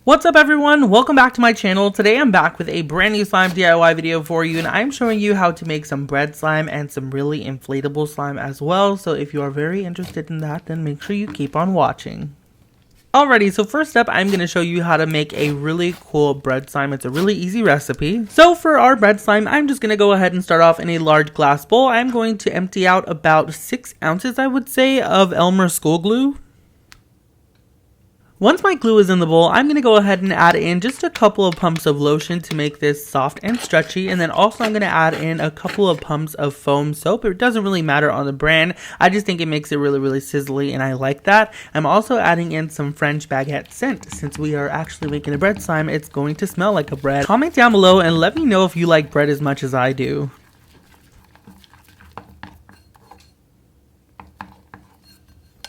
What's up everyone? Welcome back to my channel. Today I'm back with a brand new slime DIY video for you, and I'm showing you how to make some bread slime and some really inflatable slime as well. So if you are very interested in that, then make sure you keep on watching. Alrighty, so first up, I'm going to show you how to make a really cool bread slime. It's a really easy recipe. So for our bread slime, I'm just going to go ahead and start off in a large glass bowl. I'm going to empty out about 6 ounces, I would say, of Elmer's school glue. Once my glue is in the bowl, I'm going to go ahead and add in just a couple of pumps of lotion to make this soft and stretchy. And then also I'm going to add in a couple of pumps of foam soap. It doesn't really matter on the brand. I just think it makes it really sizzly and I like that. I'm also adding in some French baguette scent. Since we are actually making a bread slime, it's going to smell like a bread. Comment down below and let me know if you like bread as much as I do.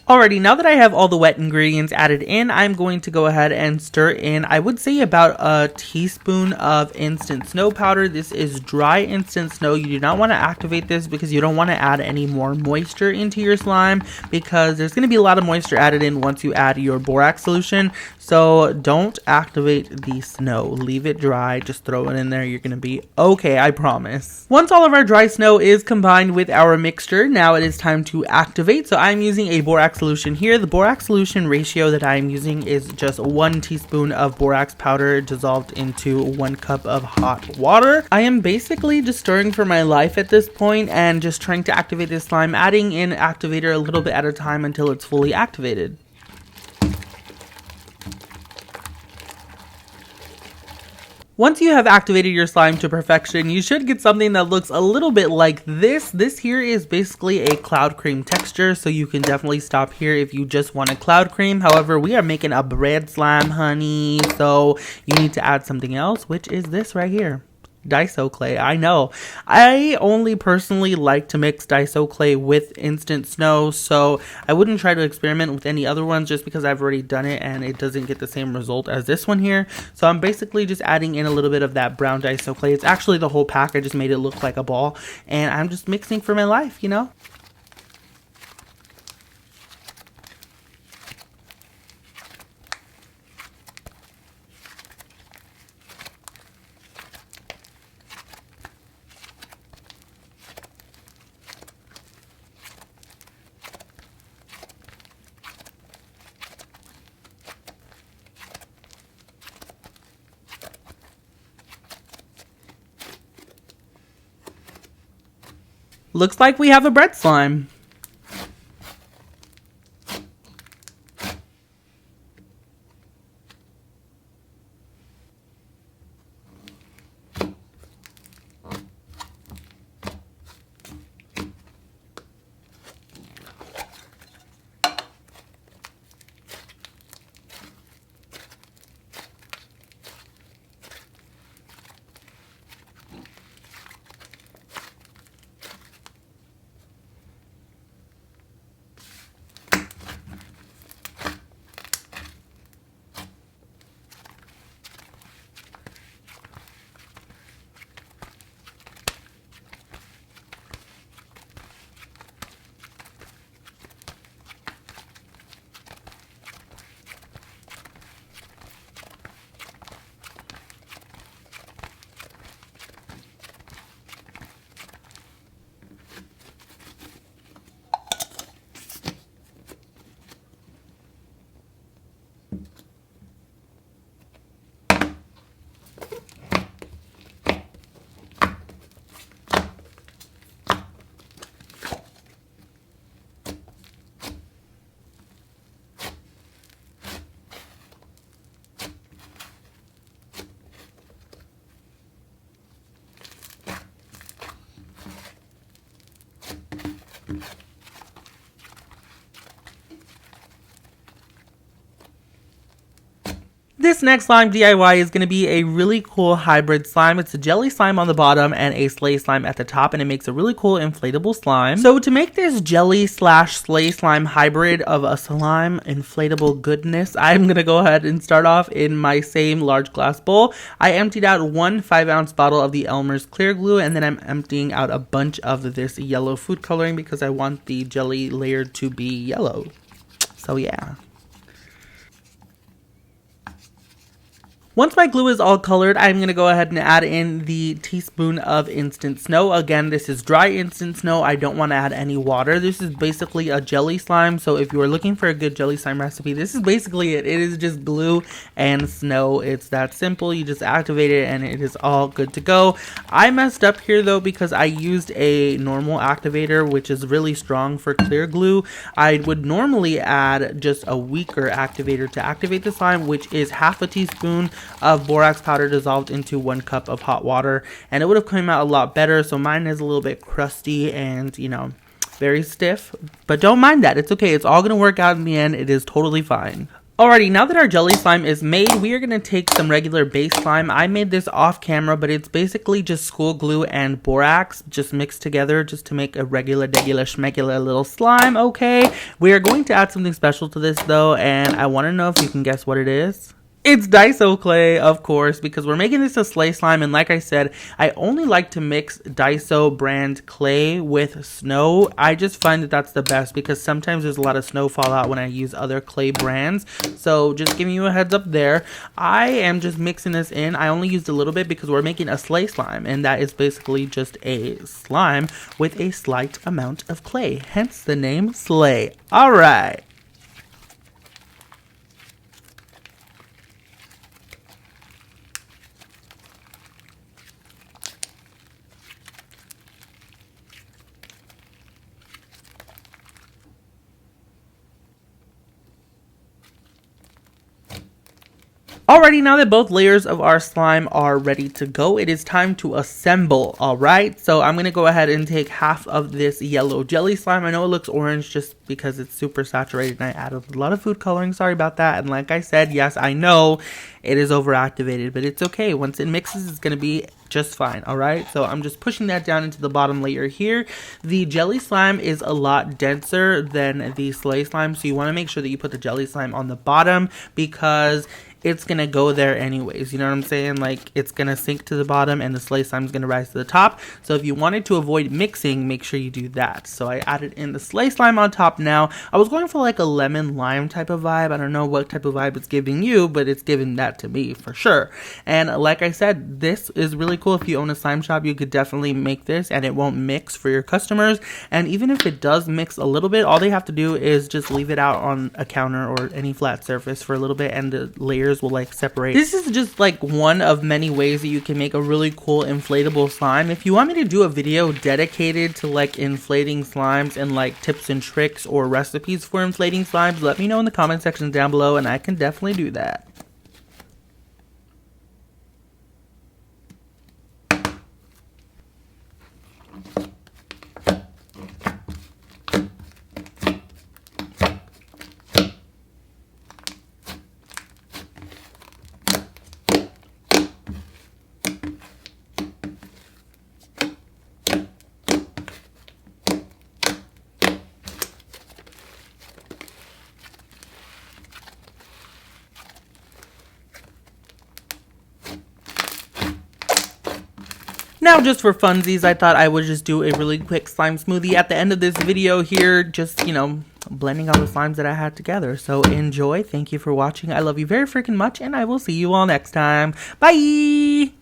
Alrighty, now that I have all the wet ingredients added in, I'm going to go ahead and stir in, I would say about a teaspoon of instant snow powder. This is dry instant snow. You do not want to activate this because you don't want to add any more moisture into your slime, because there's going to be a lot of moisture added in once you add your borax solution. So don't activate the snow. Leave it dry. Just throw it in there. You're going to be okay, I promise. Once all of our dry snow is combined with our mixture, now it is time to activate. So I'm using a borax solution here. The borax solution ratio that I'm using is just 1 teaspoon of borax powder dissolved into 1 cup of hot water. I am basically just stirring for my life at this point and just trying to activate this slime, adding in activator a little bit at a time until it's fully activated. Once you have activated your slime to perfection, you should get something that looks a little bit like this. This here is basically a cloud cream texture, so you can definitely stop here if you just want a cloud cream. However, we are making a bread slime, honey, so you need to add something else, which is this right here. Daiso clay. I know. I only personally like to mix Daiso clay with instant snow, so I wouldn't try to experiment with any other ones just because I've already done it and it doesn't get the same result as this one here. So I'm basically just adding in a little bit of that brown Daiso clay. It's actually the whole pack. I just made it look like a ball, and I'm just mixing for my life, you know? Looks like we have a bread slime. This next slime DIY is going to be a really cool hybrid slime. It's a jelly slime on the bottom and a sleigh slime at the top, and it makes a really cool inflatable slime. So to make this jelly slash sleigh slime hybrid of a slime inflatable goodness, I'm going to go ahead and start off in my same large glass bowl. I emptied out 1 5-ounce bottle of the Elmer's clear glue, and then I'm emptying out a bunch of this yellow food coloring because I want the jelly layer to be yellow. So yeah. Once my glue is all colored, I'm going to go ahead and add in the teaspoon of instant snow. Again, this is dry instant snow. I don't want to add any water. This is basically a jelly slime. So if you are looking for a good jelly slime recipe, this is basically it. It is just glue and snow. It's that simple. You just activate it and it is all good to go. I messed up here though because I used a normal activator, which is really strong for clear glue. I would normally add just a weaker activator to activate the slime, which is half a teaspoon of borax powder dissolved into 1 cup of hot water, and it would have come out a lot better. So mine is a little bit crusty and, you know, very stiff, but don't mind that. It's okay. It's all going to work out in the end. It is totally fine. Alrighty, now that our jelly slime is made, we are going to take some regular base slime. I made this off camera, but it's basically just school glue and borax just mixed together just to make a regular schmegular little slime, okay? We are going to add something special to this though, and I want to know if you can guess what it is. It's Daiso clay, of course, because we're making this a sleigh slime, and like I said, I only like to mix Daiso brand clay with snow. I just find that that's the best because sometimes there's a lot of snow fallout when I use other clay brands. So just giving you a heads up there. I am just mixing this in. I only used a little bit because we're making a sleigh slime, and that is basically just a slime with a slight amount of clay, hence the name sleigh. All right. Alrighty, now that both layers of our slime are ready to go, it is time to assemble, alright? So I'm going to go ahead and take half of this yellow jelly slime. I know it looks orange just because it's super saturated and I added a lot of food coloring. Sorry about that. And like I said, yes, I know it is overactivated, but it's okay. Once it mixes, it's going to be just fine, alright? So I'm just pushing that down into the bottom layer here. The jelly slime is a lot denser than the sleigh slime, so you want to make sure that you put the jelly slime on the bottom because it's gonna go there anyways, you know what I'm saying? Like, it's gonna sink to the bottom and the sleigh slime is gonna rise to the top. So if you wanted to avoid mixing, make sure you do that. So I added in the sleigh slime on top now. I was going for like a lemon lime type of vibe. I don't know what type of vibe it's giving you, but it's giving that to me for sure. And like I said, this is really cool. If you own a slime shop, you could definitely make this and it won't mix for your customers. And even if it does mix a little bit, all they have to do is just leave it out on a counter or any flat surface for a little bit and the layers will like separate. This is just like one of many ways that you can make a really cool inflatable slime. If you want me to do a video dedicated to like inflating slimes and like tips and tricks or recipes for inflating slimes, let me know in the comment section down below and I can definitely do that. Now, just for funsies, I thought I would just do a really quick slime smoothie at the end of this video here, just, you know, blending all the slimes that I had together. So enjoy. Thank you for watching. I love you very freaking much, and I will see you all next time. Bye!